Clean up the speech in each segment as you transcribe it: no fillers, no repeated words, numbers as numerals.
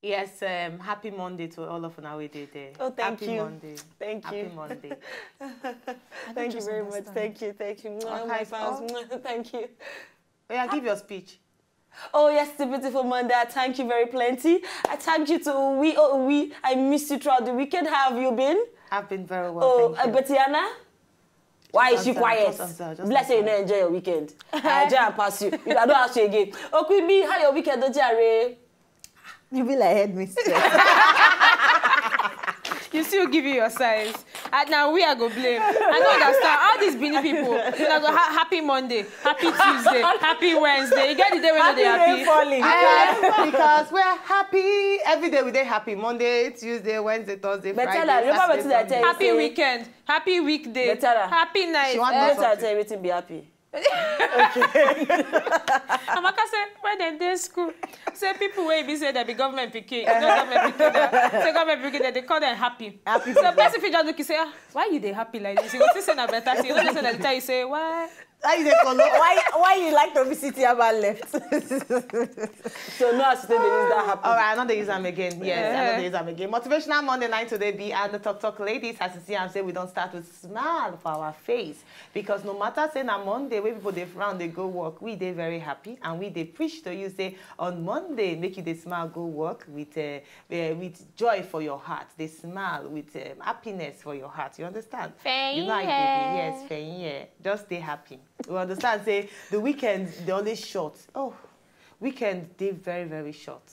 Yes, happy Monday to all of our day. Oh, thank happy you. Monday. Thank you. Happy Monday. Thank you very much. Thank you. Thank you. Okay. My fans. Thank you. Yeah, give your speech. Oh, yes, it's a beautiful Monday. I thank you very plenty. I thank you to we. I missed you throughout the weekend. How have you been? I've been very well, thank you. Betiana? Why is she quiet? Just Bless you, enjoy your weekend. I just pass you. I don't ask you again. Okay, me, how your weekend, don't you? You be like headmistress. You still give you your size. And now we are go blame. I don't understand. All these Benin people, you know, go happy Monday, happy Tuesday, happy Wednesday. You get the day when they happy. Falling. Because we're happy. Every day we day happy. Monday, Tuesday, Wednesday, Thursday, Friday, remember Saturday, what I tell you? Happy weekend, happy weekday, Betara. happy night. She want Better tell everything be happy. Amaka say when they dey school, say people wey be say they be government pikin, government pikin, say government pikin, they call them happy. Happy So person fit just look you say, why you dey happy like this? You go see say na better thing. You don't say that tell you say why. Why you like to visit Yaba left? So no, I still use that happy. All right, another use them again. Yes, another use them again. Motivational Monday night today be at the Talk ladies. As you see, I'm saying we don't start with smile for our face because no matter say na Monday, when people they frown, they go work. We they very happy and we they preach to you say on Monday make you they smile go work with joy for your heart. They smile with happiness for your heart. You understand? You know, yes, just stay happy. You understand? Say the weekend they always short. Oh, weekend they very very short.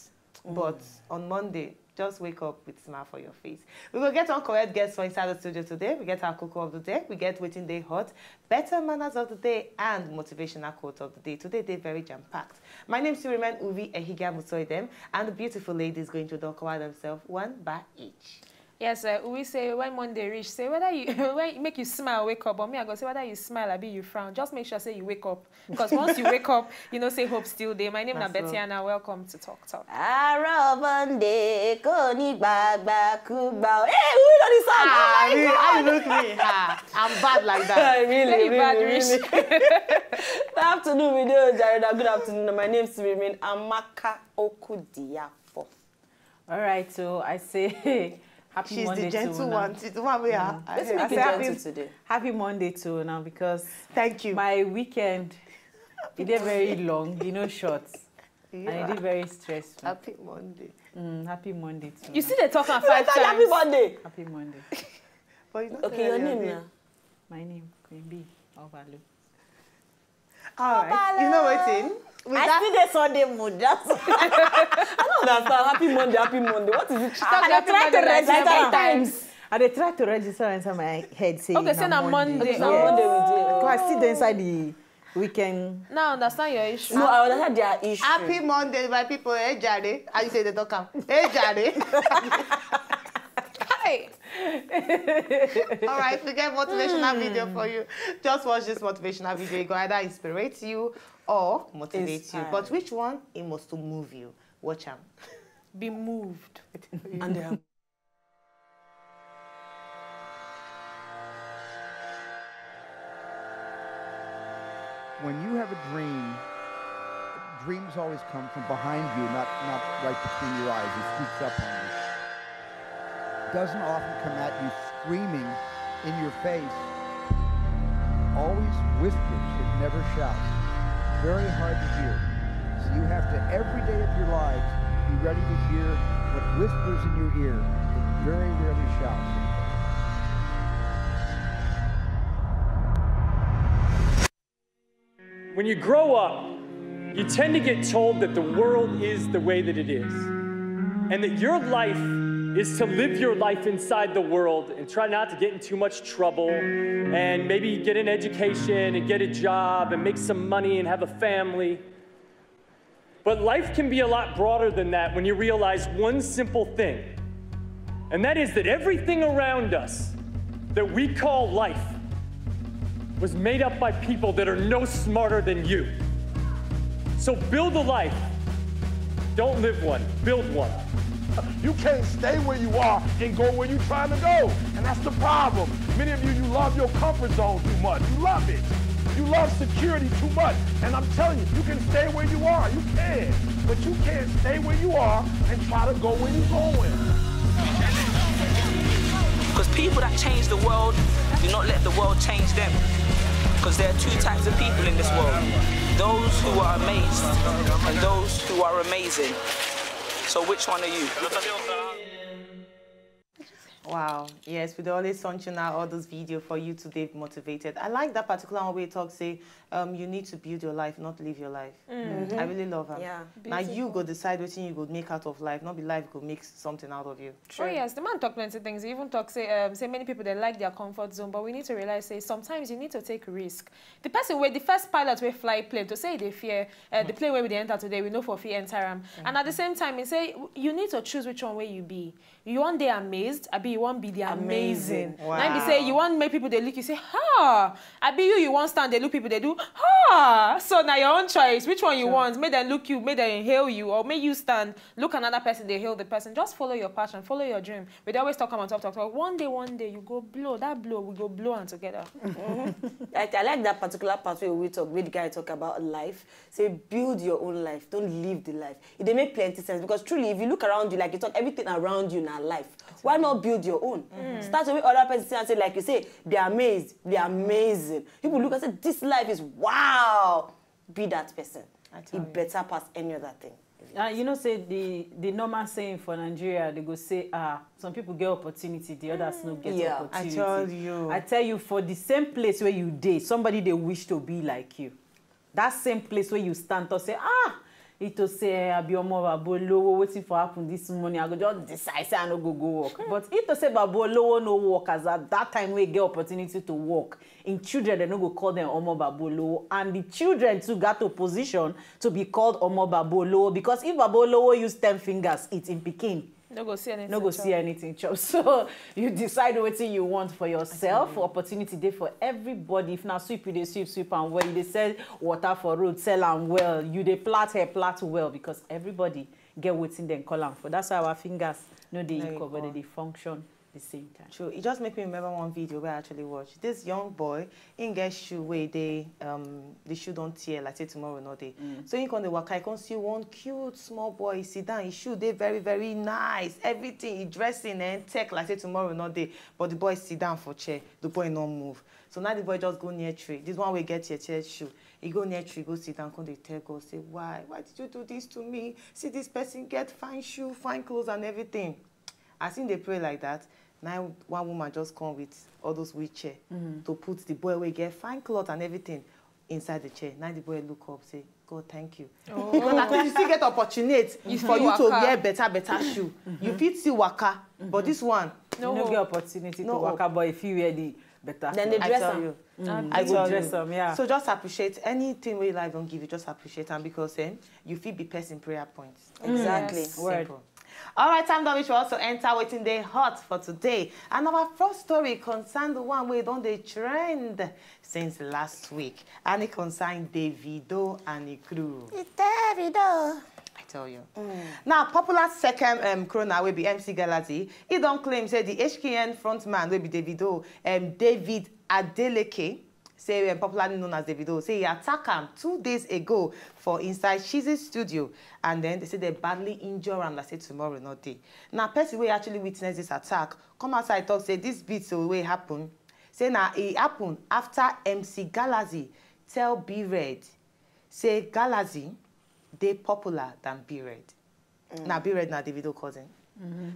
But on Monday, just wake up with a smile for your face. We will get on correct guests for inside the studio today. We get our cocoa of the day. We get waiting day hot, better manners of the day, and motivational quote of the day. Today they're very jam-packed. My name is Suriman Uvi Ehiga Musoidem, and the beautiful ladies going to talk about themselves one by each. Yes, we say when Monday reach, say whether you when make you smile, wake up. But me, I go say whether you smile or be you frown. Just make sure say you wake up. Because once you wake up, you know, say hope still there. My name is Betiana. Welcome to Talk. Monday, Koni Bagba Kuba. Hey, who know this song? I look me. I'm bad like that. Really bad, really. Good afternoon, video, Jared. Good afternoon. My name is Suriman Amaka Okudiafo. All right, so I say happy She's Monday the gentle to one. She's the one we are. Let's I make say it happy. gentle today. happy Monday to now because Thank you. my weekend it did very long, you know, short. And it did very stressful. Happy Monday. Happy Monday to You now. see they talk 5 times. Happy Monday. Happy Monday. But you know Okay, your name now. My name, Queen B. Ovalu. All right. You know what's in? I see the Sunday mood. Just I don't understand. Happy Monday. What is it? I try to register Like times. I try to register inside my head saying Okay, say na Monday. Yes. Na Monday we do. Because I see the inside the weekend. Now understand your issue. No, I understand their issue. Happy Monday, my people. Hey, Jade. How you say the talk? Hey, Jade. Hey. All right, we get motivational video for you. Just watch this motivational video. It will either inspire you or motivate you. But which one? It must to move you. Watch them. Be moved. And they are when you have a dream, dreams always come from behind you, not right between your eyes. It sneaks up on you. It doesn't often come at you screaming in your face. Always whispers, it never shouts. Very hard to hear. So you have to, every day of your lives, be ready to hear what whispers in your ear. It very rarely shouts. When you grow up, you tend to get told that the world is the way that it is, and that your life is to live your life inside the world and try not to get in too much trouble and maybe get an education and get a job and make some money and have a family. But life can be a lot broader than that when you realize one simple thing. And that is that everything around us that we call life was made up by people that are no smarter than you. So build a life. Don't live one, build one. You can't stay where you are and go where you're trying to go. And that's the problem. Many of you love your comfort zone too much. You love it. You love security too much. And I'm telling you, you can stay where you are. You can. But you can't stay where you are and try to go where you're going. Because people that change the world do not let the world change them. Because there are two types of people in this world. Those who are amazed and those who are amazing. So which one are you? Wow, yes, we always launching out all those videos for you to be motivated. I like that particular one where it talks, say, you need to build your life, not live your life. I really love her. Yeah. Now you go decide what you go make out of life, not be life go make something out of you. Oh yes, the man talk plenty things. He even talk say many people they like their comfort zone, but we need to realize say sometimes you need to take risk. The person where the first pilot will fly plane to say they fear the plane where we enter today, we know for fear enter them. And at the same time, he say you need to choose which one way you be. You want the amazed, I be you want be the amazing. Wow. Now be say you want make people they look, you say ha. I be you want stand they look people they do ha. So now your own choice, which one you want? Make them look you, make them hail you, or make you stand look another person they hail the person. Just follow your passion, follow your dream. We always talk about talk. One day you go blow that blow, we go blow on together. I like that particular part where we talk, where the guy talk about life. Say build your own life, don't live the life. It they make plenty sense because truly, if you look around you, like you talk everything around you now life. Why not build your own? Start with other person and say, like you say, be amazed, be amazing. People look and say, this life is wow. Be that person. It better pass any other thing. You know, say the normal saying for Nigeria, they go say, some people get opportunity, the others no get opportunity. I tell you, for the same place where you did, somebody they wish to be like you. That same place where you stand to say, it to say I be lowo waiting for happen this morning. I go just decide say I no go work. But it to say babo lowo no work as at that time we get opportunity to work. In children they no go call them omo babo lowo, and the children too got to position to be called omo babo lowo because if babo lowo use 10 fingers, it's in Peking. No go see anything. No go see anything, chop. So you decide what you want for yourself. Opportunity there for everybody. If now sweep, you they sweep and well. You they sell water for road, sell and well. You they plait hair, plait well because everybody get what's in them column for. That's how our fingers no they equal, but they function the same time. True. It just make me remember one video where I actually watched. This young boy in get shoe where the shoe don't tear, like say tomorrow no day. So in the work I can see one cute small boy sit down, his shoe they very, very nice. Everything he dressing and tech like say tomorrow no day. But the boy sit down for chair, the boy no move. So now the boy just go near tree. This one will get your chair shoe. He go near tree, go sit down, come they tell God, say, why did you do this to me? See this person get fine shoe, fine clothes and everything. I seen they pray like that. Now one woman just come with all those wheelchair to put the boy where get fine clothes and everything inside the chair. Now the boy look up, say, God, thank you. Because at least you still get opportunity for you to wear better shoe. You fit see waka, but this one, you no get opportunity to waka, but if you wear the better, then they dress them. I will dress them, yeah. So just appreciate anything where life don't give you, just appreciate them because you feel be person prayer points. Exactly. Yes. Word. All right, time that we should also enter waiting day hot for today. And our first story concerns the one we don't the trend since last week. And it concerns Davido and the crew. It's Davido. I tell you. Now, popular second crooner will be MC Galaxy. He don't claim say the HKN frontman will be Davido, David Adeleke. Say popularly known as Davido, say he attacked him 2 days ago for inside Shizzy's studio, and then they say they badly injured him. Like say tomorrow, not day. Now, person who actually witnessed this attack come outside talk say this beat so way happen. Say now it happened after MC Galaxy tell B-Red say Galaxy they popular than B-Red. Now B-Red now Davido cousin.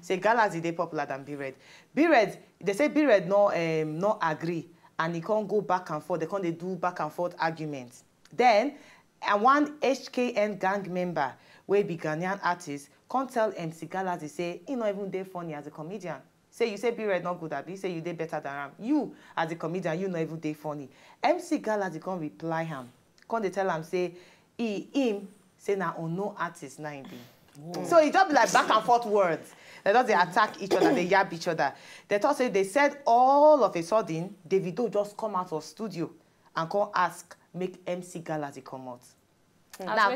Say Galaxy they popular than B-Red. B-Red they say B-Red no agree. And he can't go back and forth. They can't do back and forth arguments. Then, one HKN gang member, where be Ghanaian artist, can't tell MC Galaxy, say, he not even there funny as a comedian. Say, you say B-Red not good at it. Say, you did better than him. You, as a comedian, you not even there funny. MC Galaxy can't reply him. Can't they tell him, say, him, say na unknown artist na be. So it just be like back and forth words. They just they attack each other, they yab each other. They said all of a sudden, Davido just come out of studio and come ask, make MC Galaxy come out. Now,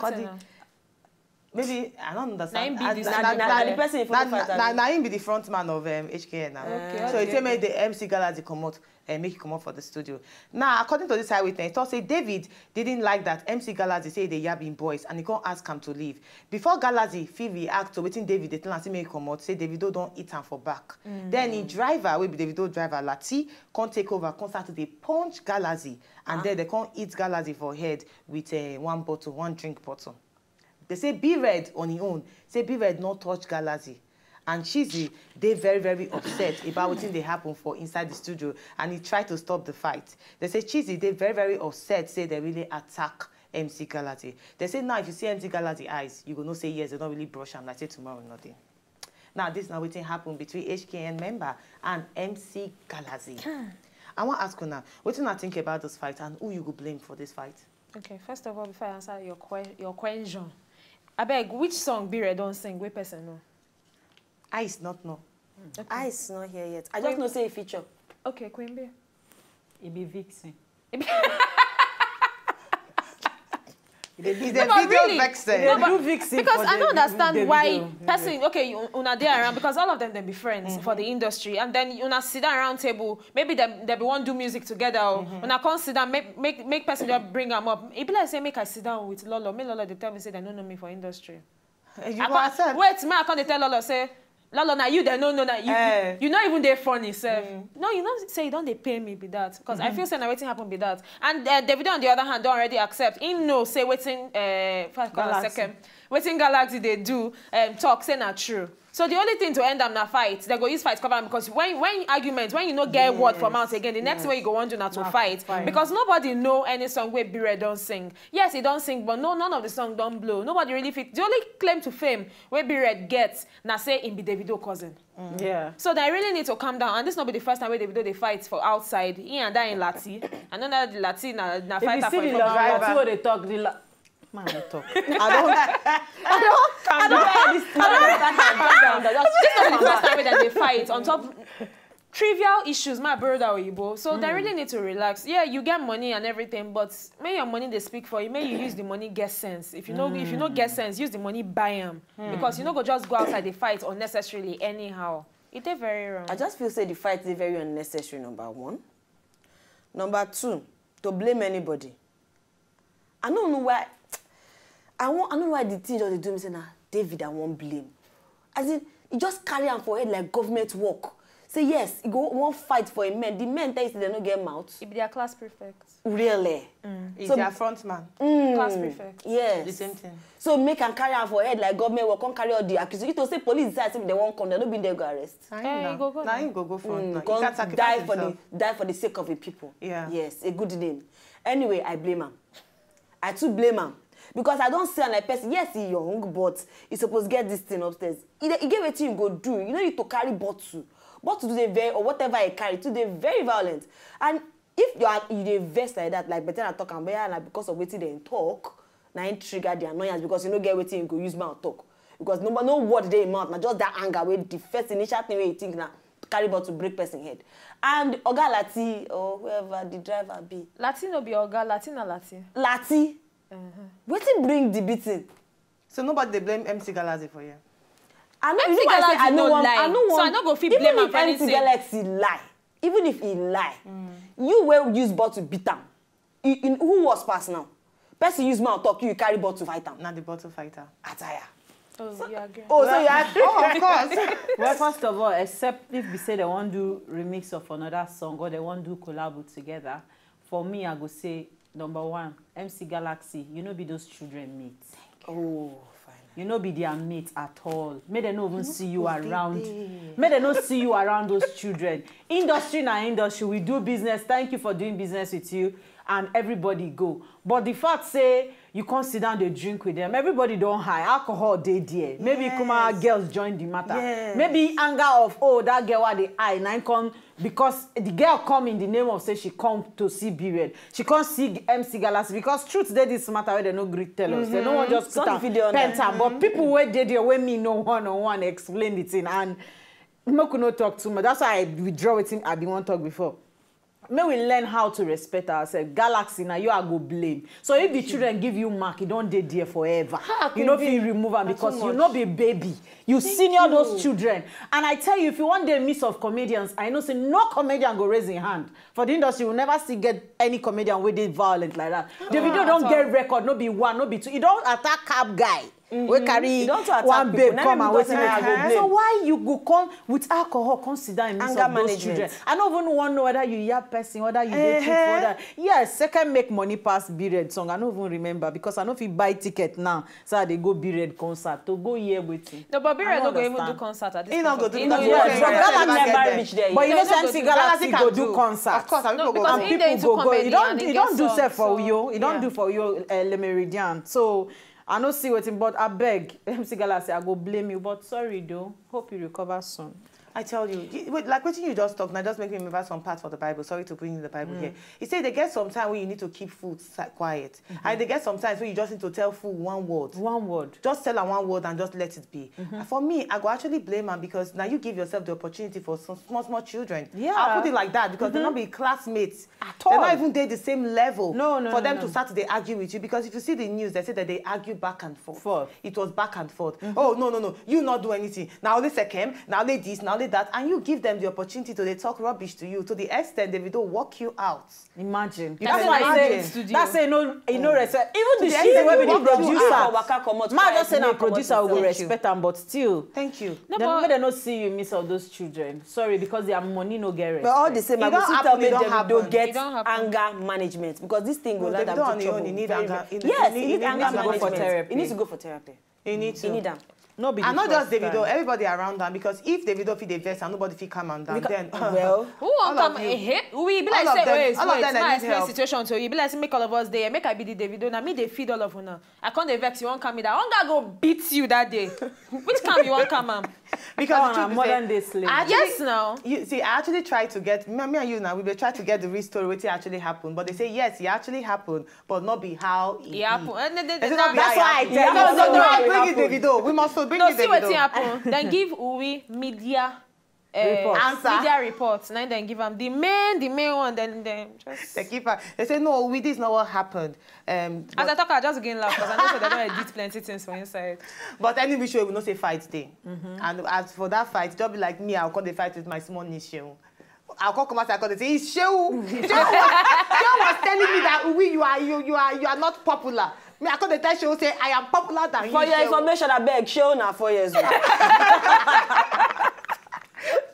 maybe I don't understand. Naim be the front man of HKN now. So he made the MC Galaxy come out and make it come out for the studio. Now, according to this eyewitness, he thought say David didn't like that MC Galaxy say they yabbing boys and he can't ask him to leave. Before Galaxy react to waiting David, they tell him make come out, say Davido don't eat him for back. Then the driver, will be Davido driver, Lati, can't take over, can't start to they punch Galaxy and then they can't eat Galaxy for head with one drink bottle. They say B-Red on his own, say B-Red not touch Galaxy. And Chizzy, they very, very upset about what they happen for inside the studio and he tried to stop the fight. They say Chizzy, they very, very upset, say they really attack MC Galaxy. They say now if you see MC Galaxy eyes, you will not say yes, they don't really brush them, like say tomorrow, nothing. Now this now what happened between HKN member and MC Galaxy. I want to ask you now, what do you think about this fight and who you go blame for this fight? Okay, first of all, before I answer your question, I beg, which song B-Red don't sing? Which person know? Ice not know. Okay. Ice not here yet. I just know say a feature. Okay, Queen B. It be Vixen. He's a video vixen. No, but because I don't understand why person, okay, una dey around because all of them be friends for the industry, and then una sit down around table, maybe they be want do music together, or una come sit down, make person just bring them up. It be like say make I sit down with Lolo. Me Lolo they tell me say they don't know me for industry. Wait, I can't tell Lolo say Lolo, now you they know that you not even they funny, sir. No, you not say you don't they pay me be that because I feel say now waiting happen be that. And Davido on the other hand don't already accept. He no say waiting waiting Galaxy they do talk say not true. So the only thing to end up na fight, they go use fight cover because when arguments, when you no get word from out again, the next way you go want to not to fight. Because nobody know any song where B-Red don't sing. Yes, he don't sing, but no, none of the song don't blow. Nobody really fit. The only claim to fame where B-Red gets na say him be Davido cousin. Yeah. So they really need to calm down. And this not be the first time where Davido they fight for outside. He and that in Lati. And then that Lati na fight for him. Lati what they talk the man, I talk. This is not the first time that they fight on top trivial issues, my brother Oyibo. So they really need to relax. Yeah, you get money and everything, but may your money they speak for you. May you use the money get sense. If you know get sense, use the money buy them. Because you know go just go outside the fight unnecessarily anyhow. It is very wrong. I just feel say the fight is very unnecessary, number one. Number two, to blame anybody. I don't know why. I don't know why the thing just they do me say nah, David I won't blame. As in, he just carry on for head like government work. Say yes, he go one fight for a man. The men tell you they don't get mouth. He be their class prefect. Really? He's their front man. Class prefect. Yes. The same thing. So make and carry on for head like government work, can't carry all the accusation. You say police decide they won't come, they don't be there go arrest. Now you go front. Can't die for the sake of the people. Yeah. Yes, a good name. Anyway, I blame him. I too blame him. Because I don't see like person, yes, he's young, but he's supposed to get this thing upstairs. He get what you go do. You know you to carry bottle. Bottle to the very, or whatever I carry, to the very violent. And if you invest like that, like better than talk and better, like because of waiting they talk, now it trigger the annoyance because you don't get waiting you go use mouth talk. Because no word they mouth, now just that anger where the first initial thing where you think now carry bottle break person head. And Oga Lati or whoever the driver be. Lati no be Oga, Lati na Lati. Lati. What did bring the beating? So nobody they blame MC Galaxy for you. I know MC Galaxy I know lie. So I don't go feel blame him for anything. Even if MC Galaxy lie, even if he lie, you will use bottle beat him. Who was pass now? Person use mouth talk, you carry bottle fight him. Not the bottle fighter. Attire. Oh, you agree? Oh, so you agree? Oh, of course. Well, first of all, except if we say they want to do remix of another song or they want to do collab together, for me, I go say, number one, MC Galaxy, you know be those children mates. Oh, fine. You know be their mates at all. May they not even see you around. May they not see you around those children. Industry na industry, we do business. Thank you for doing business with you. and everybody go. But the fact say you can't sit down, they drink with them. Everybody don't hide. Alcohol, they there. Maybe kuma girls join the matter. Yes. Maybe anger of, oh, that girl what they eye, now come because the girl come in the name of say she come to see period. She can't see MC Galaxy because truth they this matter where they no greet tell us. They don't want just put down pen time. But people where they there when me no one-on-one explain it in and I could not talk too much. That's why I withdraw with him. I didn't want to talk before. May we learn how to respect ourselves. Galaxy, now you are go blame. So if the children give you mark, you don't date there forever. You know if you remove them because you not be baby. You senior those children. And I tell you, if you want the miss of comedians, I know say no comedian go raise his hand. For the industry, you will never see get any comedian with it violent like that. Davido don't get record, no be one, no be two. You don't attack cab guy. We carry one babe come and wait till I go blame. So why you go come with alcohol, consider in midst of those children? I don't even want to know whether you hear person, whether you date whether yes, second make money pass B-Red song. I don't even remember because I know if you buy ticket now, so they go B-Red concert to go here waiting. No, but B-Red don't go even do concert at this point. But you know MC Galaxy go do concert. Of course, and people go. You don't do self for you. You don't do for you Le Meridian. So I don't see what, but I beg, MC Galaxy, I go blame you, but sorry though. Hope you recover soon. I tell you, like what you just talked, now just make me remember some parts for the Bible. Sorry to bring in the Bible here. He said they get some time when you need to keep food quiet. And they get some times when you just need to tell food one word. One word. Just tell her one word and just let it be. For me, I go actually blame her because now you give yourself the opportunity for some small children. Yeah. I'll put it like that because they're not be classmates. At all. They're not even there the same level for them to start to argue with you. Because if you see the news, they say that they argue back and forth. It was back and forth. Oh, no. You not do anything. Now they second, now they this, now that, and you give them the opportunity to they talk rubbish to you to the extent they will walk you out. Imagine. That's why I say that's a no respect. Even the shit where the producer, man just say na producer will respect them, but still. Thank you. No, they not see you miss all those children. Sorry, because their money no get respect. But all the same, I will still tell me they don't get anger management because this thing will let them to trouble. Yes, you need anger management. You need to go for therapy. You need them. And not just Davido, everybody around them. Because if Davido feel the verse and nobody feel calm and down, then well, who won't come? We be like say, wait, my explain situation to you. Be like say make all of us there. Make I be the Davido. Now me they feed all of una. I can't the vex. You won't come me that. One guy go beat you that day. Which come you won't come, ma'am? Because the modern day slave. Yes, now. You see, I actually try to get me and you now. We will try to get the real story what actually happened, but they say yes, it actually happened, but not be how it happened. That's why I tell you. Bring it, Davido. We must bring it, Davido. See what happen. Then give Uwi media media reports. Now then give them the main one. Then just they keep her. They say no, Uwi, this is not what happened. As I talk, I just gain laugh because I know they don't edit plenty things for inside. But anyway, we will not say fight day. And as for that fight, just be like me, I'll call the fight with my small niche. I'll call Kumasi, I'll call say it's Shehu. Shehu was telling me that Uwi, you are not popular. Me, I call the time Shehu say I am popular than you. For your information, I beg Shehu now 4 years old.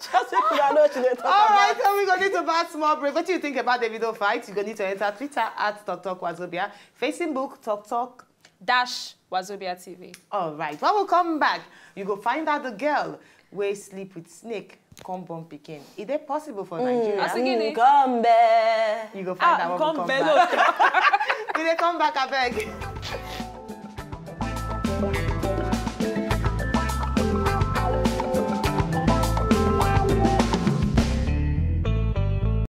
Just make you know she talk. All right, so we're going to need to buy a small break. What do you think about the Davido fight? You're going to need to enter Twitter at TokTok_Wazobia, Facebook TokTok_Wazobia TV. All right, when we come back, you go find out the girl where sleep with snake. Come born picking. Is it possible for Nigeria? Come back. You go find out when we come back. Will they come back, I beg?